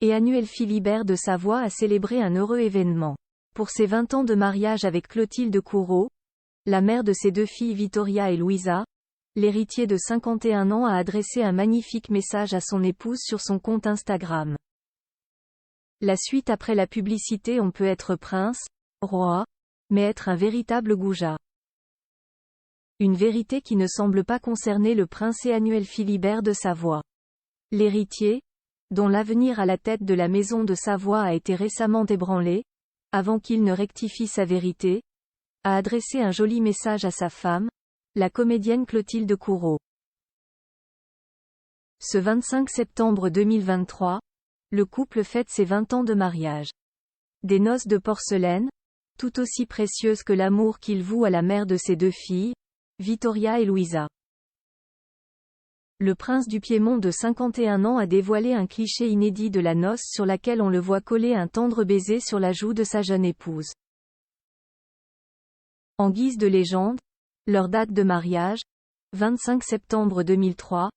et Annuel Philibert de Savoie a célébré un heureux événement. Pour ses 20 ans de mariage avec Clotilde Courreau, la mère de ses 2 filles Vittoria et Louisa, l'héritier de 51 ans a adressé un magnifique message à son épouse sur son compte Instagram. La suite après la publicité: on peut être prince, roi, mais être un véritable goujat. Une vérité qui ne semble pas concerner le prince et Annuel Philibert de Savoie. L'héritier, dont l'avenir à la tête de la maison de Savoie a été récemment ébranlé, avant qu'il ne rectifie sa vérité, a adressé un joli message à sa femme, la comédienne Clotilde Courreau. Ce 25 septembre 2023, le couple fête ses 20 ans de mariage. Des noces de porcelaine, tout aussi précieuses que l'amour qu'il voue à la mère de ses 2 filles, Vittoria et Louisa. Le prince du Piémont de 51 ans a dévoilé un cliché inédit de la noce sur laquelle on le voit coller un tendre baiser sur la joue de sa jeune épouse. En guise de légende, leur date de mariage, 25 septembre 2003,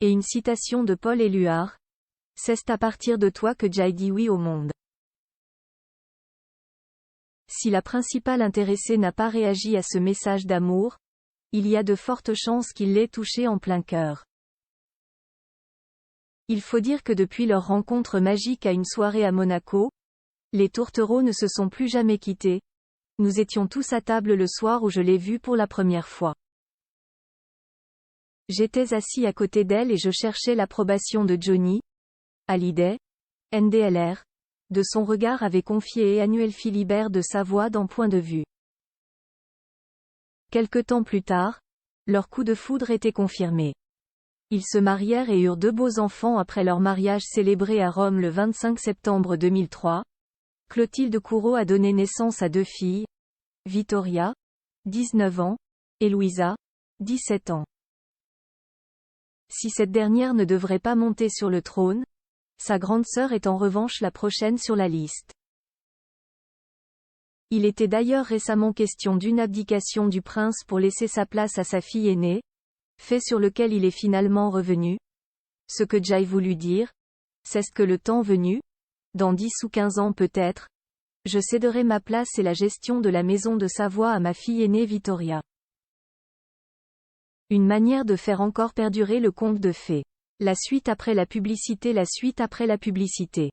et une citation de Paul Éluard: « C'est à partir de toi que j'ai dit oui au monde ». Si la principale intéressée n'a pas réagi à ce message d'amour, il y a de fortes chances qu'il l'ait touchée en plein cœur. Il faut dire que depuis leur rencontre magique à une soirée à Monaco, les tourtereaux ne se sont plus jamais quittés. Nous étions tous à table le soir où je l'ai vue pour la première fois. J'étais assis à côté d'elle et je cherchais l'approbation de Johnny Hallyday, NDLR, de son regard, avait confié Annuel Philibert de Savoie dans Point de vue. Quelque temps plus tard, leur coup de foudre était confirmé. Ils se marièrent et eurent 2 beaux enfants après leur mariage célébré à Rome le 25 septembre 2003. Clotilde Courreau a donné naissance à 2 filles, Vittoria, 19 ans, et Louisa, 17 ans. Si cette dernière ne devrait pas monter sur le trône, sa grande sœur est en revanche la prochaine sur la liste. Il était d'ailleurs récemment question d'une abdication du prince pour laisser sa place à sa fille aînée, fait sur lequel il est finalement revenu. Ce que j'ai voulu dire, c'est que le temps venu, dans 10 ou 15 ans peut-être, je céderai ma place et la gestion de la maison de Savoie à ma fille aînée Vittoria. Une manière de faire encore perdurer le conte de fées. La suite après la publicité. La suite après la publicité.